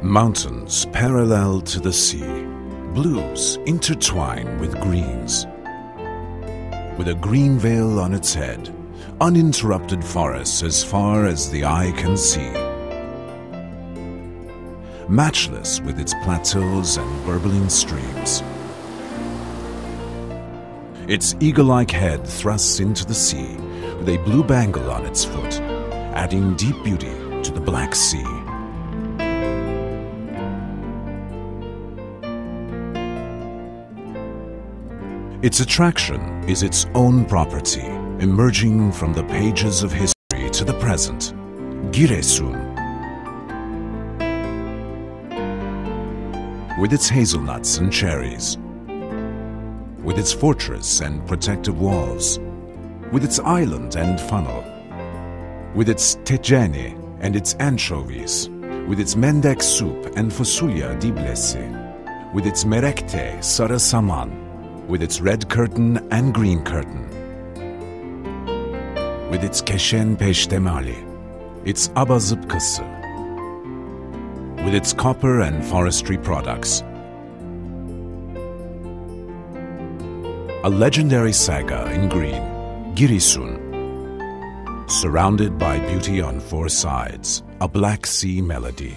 Mountains parallel to the sea, blues intertwine with greens. With a green veil on its head, uninterrupted forests as far as the eye can see. Matchless with its plateaus and burbling streams. Its eagle-like head thrusts into the sea with a blue bangle on its foot, adding deep beauty to the Black Sea. Its attraction is its own property, emerging from the pages of history to the present. Giresun. With its hazelnuts and cherries. With its fortress and protective walls. With its island and funnel. With its tecene and its anchovies. With its mendek soup and fasulya diblesi. With its merekte, sarı saman. With its red curtain and green curtain. With its keşen peştemali, its aba zıpkısı. With its copper and forestry products. A legendary saga in green, Giresun. Surrounded by beauty on four sides, a Black Sea melody.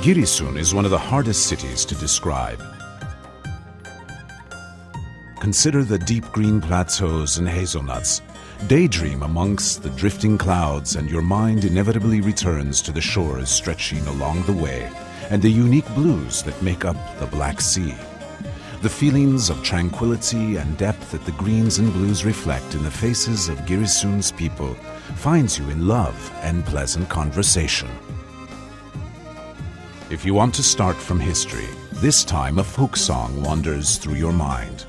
Giresun is one of the hardest cities to describe. Consider the deep green plateaus and hazelnuts. Daydream amongst the drifting clouds and your mind inevitably returns to the shores stretching along the way and the unique blues that make up the Black Sea. The feelings of tranquility and depth that the greens and blues reflect in the faces of Giresun's people finds you in love and pleasant conversation. If you want to start from history, this time a folk song wanders through your mind.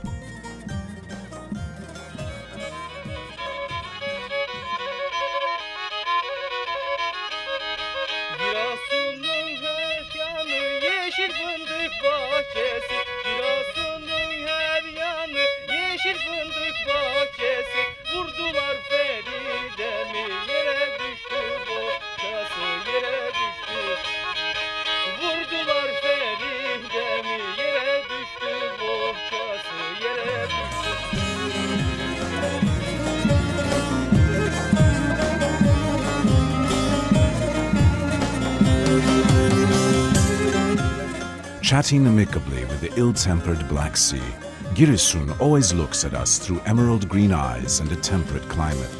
Giresun'un her yanı yeşil fındık bahçesi. Giresun'un her yanı yeşil fındık bahçesi. Vurdular Feride'mi yere düştü bohçası yere düştü. Vurdular Feride'mi yere düştü bohçası yere düştü. Chatting amicably with the ill-tempered Black Sea, Giresun always looks at us through emerald green eyes and a temperate climate.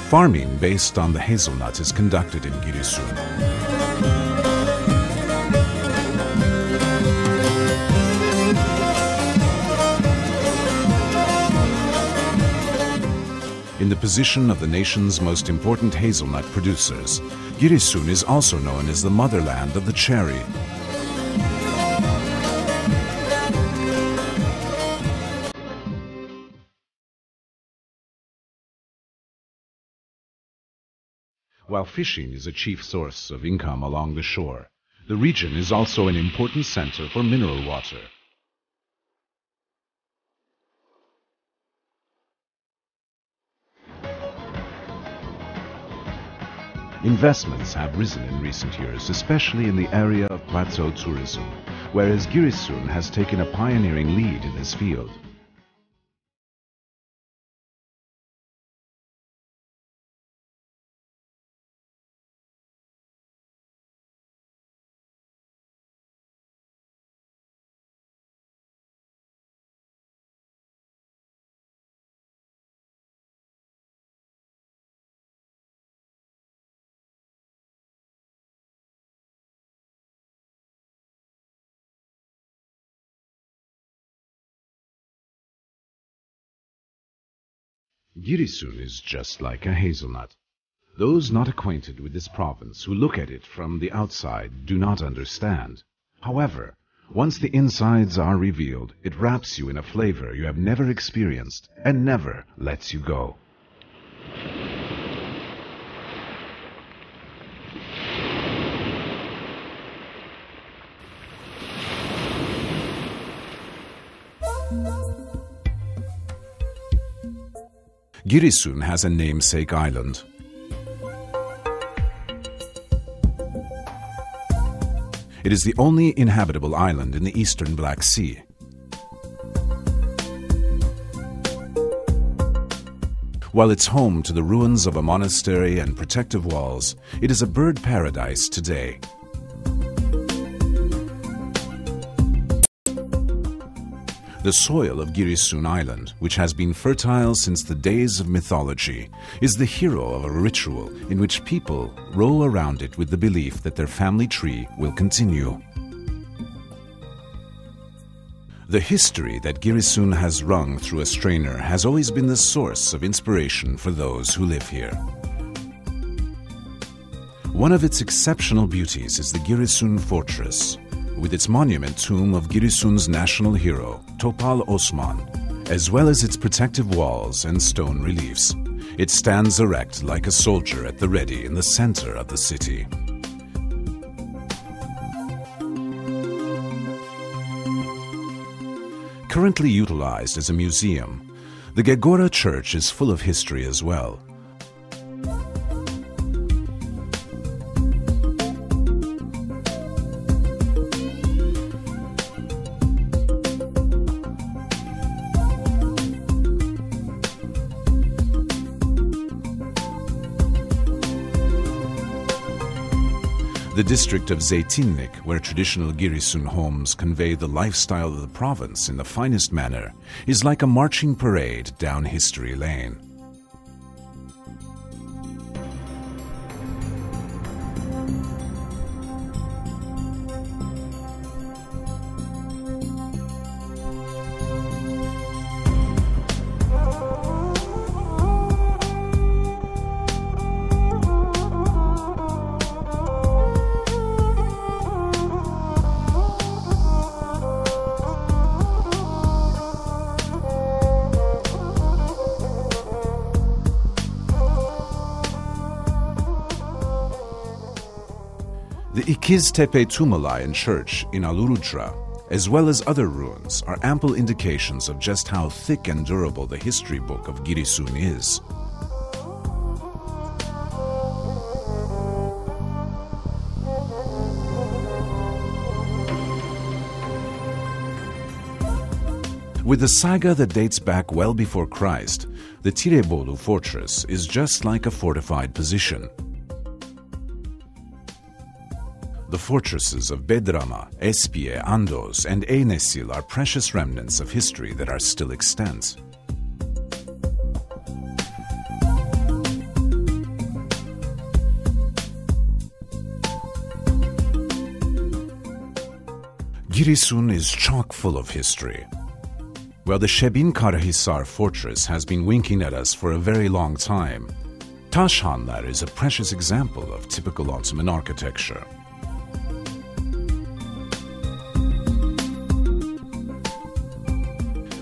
Farming based on the hazelnut is conducted in Giresun. In the position of the nation's most important hazelnut producers, Giresun is also known as the motherland of the cherry. While fishing is a chief source of income along the shore, the region is also an important center for mineral water. Investments have risen in recent years, especially in the area of plateau tourism, whereas Giresun has taken a pioneering lead in this field. Giresun is just like a hazelnut. Those not acquainted with this province who look at it from the outside do not understand. However, Once the insides are revealed, it wraps you in a flavor you have never experienced and never lets you go. Giresun has a namesake island. It is the only inhabitable island in the eastern Black Sea. While it's home to the ruins of a monastery and protective walls, it is a bird paradise today. The soil of Giresun Island, which has been fertile since the days of mythology, is the hero of a ritual in which people row around it with the belief that their family tree will continue. The history that Giresun has rung through a strainer has always been the source of inspiration for those who live here. One of its exceptional beauties is the Giresun Fortress, with its monument tomb of Giresun's national hero, Topal Osman, as well as its protective walls and stone reliefs. It stands erect like a soldier at the ready in the center of the city. Currently utilized as a museum, the Gegora Church is full of history as well. The district of Zeytinlik, where traditional Giresun homes convey the lifestyle of the province in the finest manner, is like a marching parade down history lane. The İkiztepe Tumalayan Church in Alurudra, as well as other ruins, are ample indications of just how thick and durable the history book of Giresun is. With a saga that dates back well before Christ, the Tirebolu fortress is just like a fortified position. The fortresses of Bedrama, Espie, Andos, and Eynesil are precious remnants of history that are still extant. Giresun is chock full of history. While the Shebin Karahisar fortress has been winking at us for a very long time, Taşhanlar is a precious example of typical Ottoman architecture.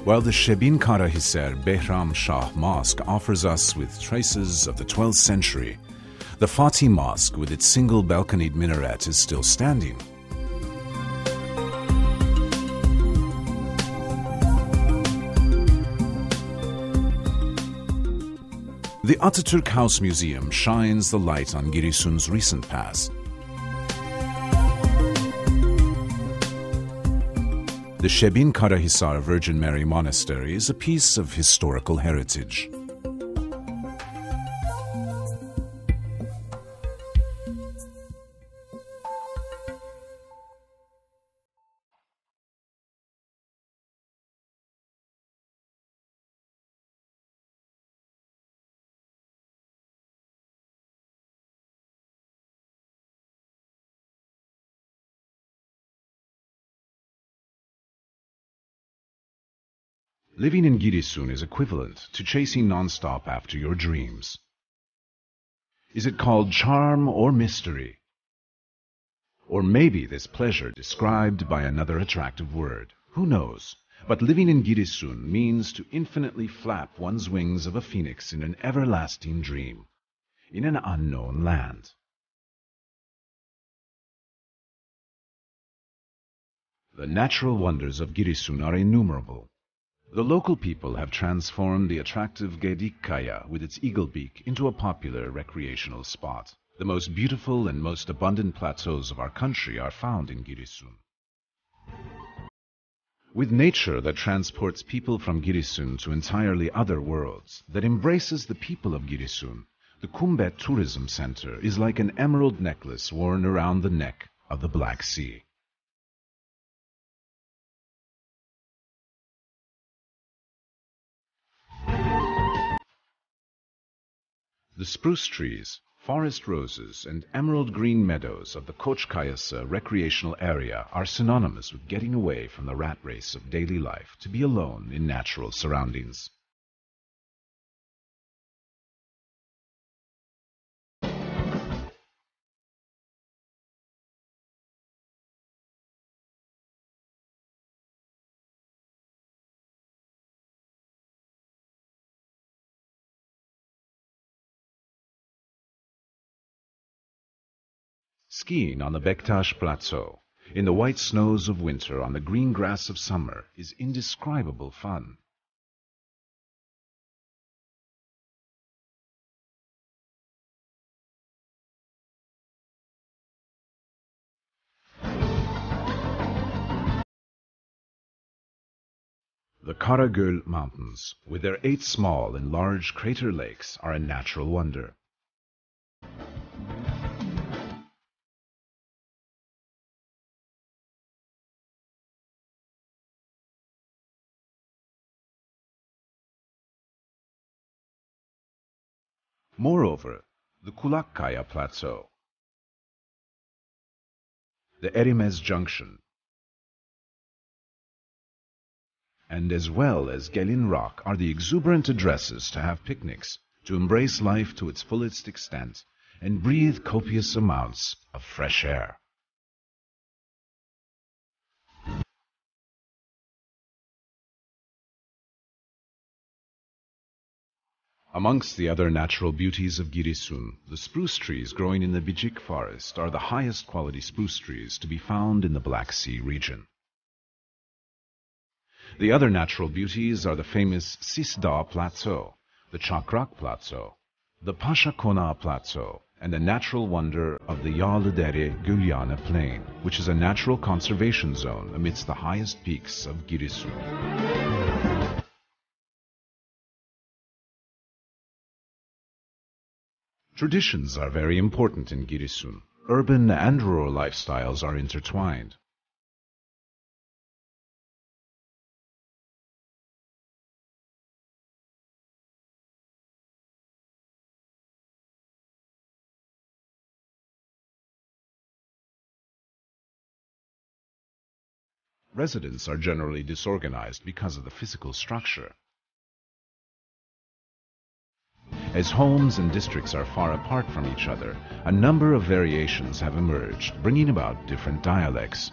While the Shebin Karahisar Behram Shah Mosque offers us with traces of the 12th century, the Fatih Mosque with its single balconied minaret is still standing. The Atatürk House Museum shines the light on Giresun's recent past. The Shebin Karahisar Virgin Mary Monastery is a piece of historical heritage. Living in Giresun is equivalent to chasing non-stop after your dreams. Is it called charm or mystery? Or maybe this pleasure described by another attractive word. Who knows? But living in giresun means to infinitely flap one's wings of a phoenix in an everlasting dream, in an unknown land. The natural wonders of giresun are innumerable. The local people have transformed the attractive Gedikkaya with its eagle beak into a popular recreational spot. The most beautiful and most abundant plateaus of our country are found in giresun. With nature that transports people from giresun to entirely other worlds, that embraces the people of giresun, the Kumbet Tourism Center is like an emerald necklace worn around the neck of the Black Sea. The spruce trees, forest roses, and emerald green meadows of the Kochkayası recreational area are synonymous with getting away from the rat race of daily life to be alone in natural surroundings. Skiing on the Bektaş Plateau, in the white snows of winter on the green grass of summer, is indescribable fun. The Karagöl Mountains, with their 8 small and large crater lakes, are a natural wonder. Moreover, the Kulakkaya Plateau, the Erimez Junction, and as well as Gelin Rock are the exuberant addresses to have picnics, to embrace life to its fullest extent, and breathe copious amounts of fresh air. Amongst the other natural beauties of Giresun, the spruce trees growing in the Bijik forest are the highest quality spruce trees to be found in the Black Sea region. The other natural beauties are the famous Sisdağ Plateau, the Çakrak Plateau, the Paşakona Plateau, and the natural wonder of the Yağlıdere Gülyana Plain, which is a natural conservation zone amidst the highest peaks of Giresun. Traditions are very important in Giresun. Urban and rural lifestyles are intertwined. Residents are generally disorganized because of the physical structure. As homes and districts are far apart from each other, a number of variations have emerged, bringing about different dialects.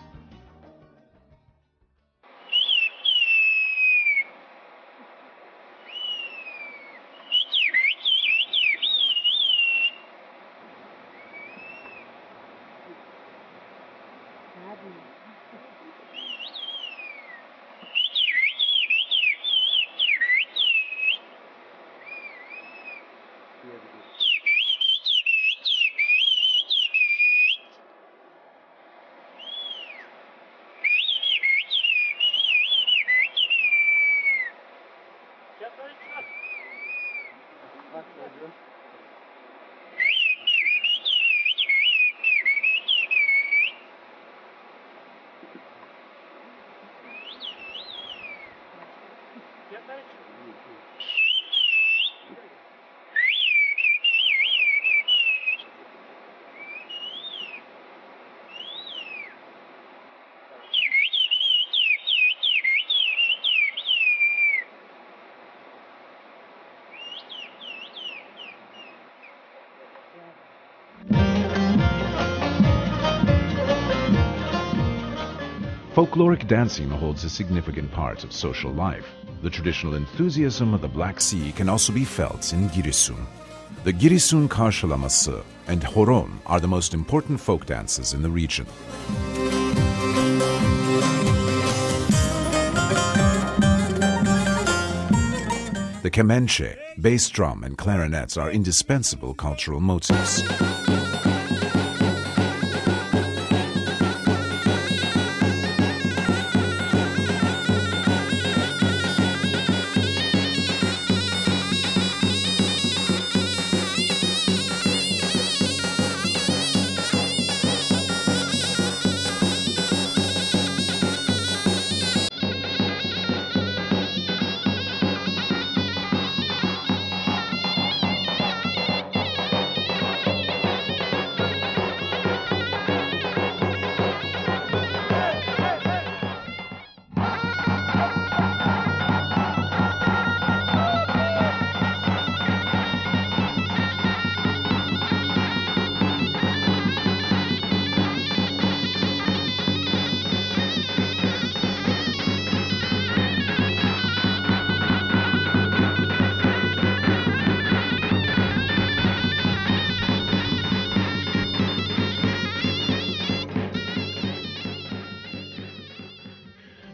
Folkloric dancing holds a significant part of social life. The traditional enthusiasm of the Black Sea can also be felt in Giresun. The giresun karşılaması and horon are the most important folk dances in the region. The kemençe, bass drum, and clarinets are indispensable cultural motifs.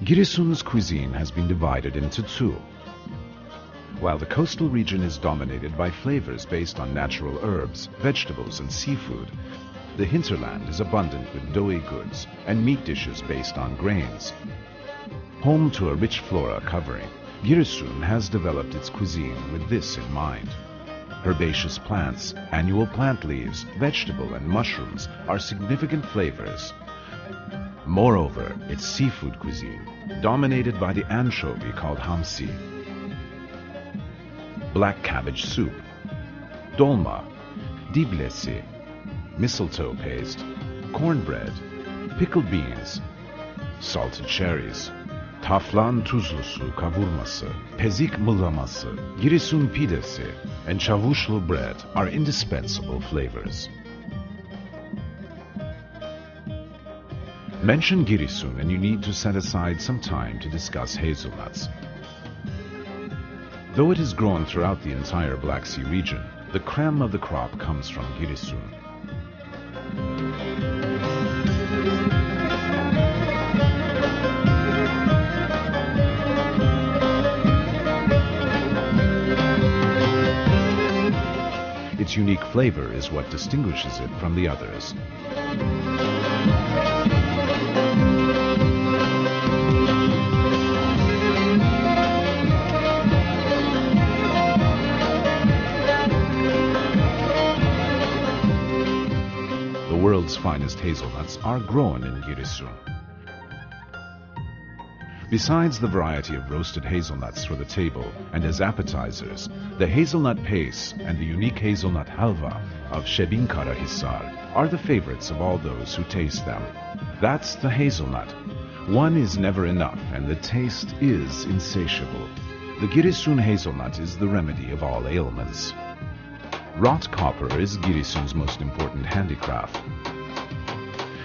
Giresun's cuisine has been divided into two. While the coastal region is dominated by flavors based on natural herbs, vegetables, and seafood, the hinterland is abundant with doughy goods and meat dishes based on grains. Home to a rich flora covering, Giresun has developed its cuisine with this in mind. Herbaceous plants, annual plant leaves, vegetable, and mushrooms are significant flavors. Moreover, its seafood cuisine, dominated by the anchovy called hamsi, black cabbage soup, dolma, diblesi, mistletoe paste, cornbread, pickled beans, salted cherries, taflan tuzlusu kavurması, pezik mıhlaması, giresun pidesi, and çavuşlu bread are indispensable flavors. Mention Giresun and you need to set aside some time to discuss hazelnuts. Though it is grown throughout the entire Black Sea region, the creme of the crop comes from Giresun. Its unique flavor is what distinguishes it from the others. The world's finest hazelnuts are grown in Giresun. Besides the variety of roasted hazelnuts for the table and as appetizers, the hazelnut paste and the unique hazelnut halva of Şebin Karahisar are the favorites of all those who taste them. That's the hazelnut. One is never enough and the taste is insatiable. The Giresun hazelnut is the remedy of all ailments. Wrought copper is Giresun's most important handicraft.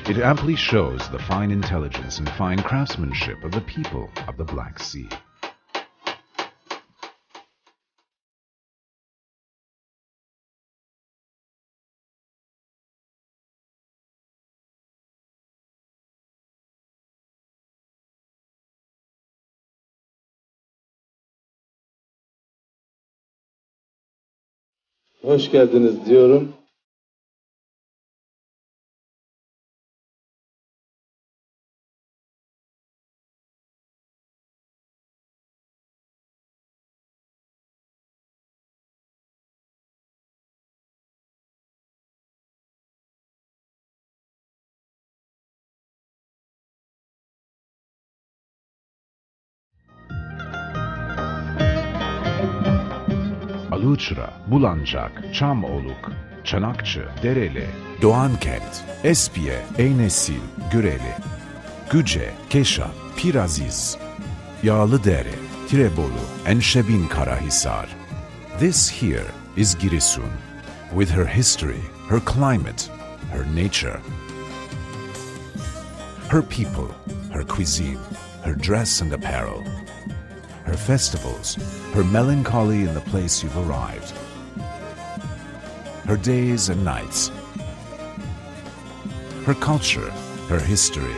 It amply shows the fine intelligence and fine craftsmanship of the people of the Black Sea. Hoş geldiniz diyorum. Aluçra, Bulancak, Çamoluk, Çanakçı, Dereli, Doğankent, Espiye, Eynesil, Güreli, Güce, Keşan, Piraziz, Yağlıdere, Tirebolu, and Şebin Karahisar. This here is Giresun, with her history, her climate, her nature, her people, her cuisine, her dress and apparel, her festivals, her melancholy in the place you've arrived, her days and nights, her culture, her history,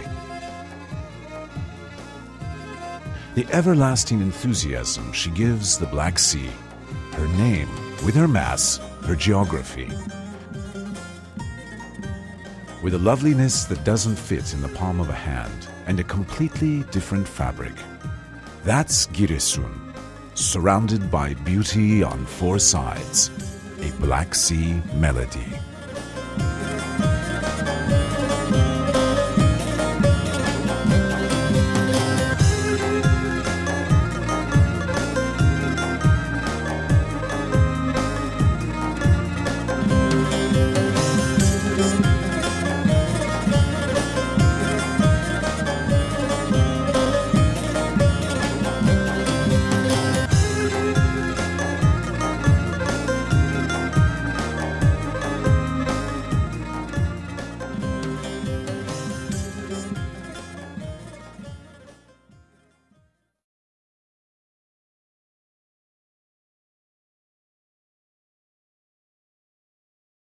the everlasting enthusiasm she gives the Black Sea, her name, with her mass, her geography, with a loveliness that doesn't fit in the palm of a hand and a completely different fabric. That's Giresun, surrounded by beauty on four sides, a Black Sea melody.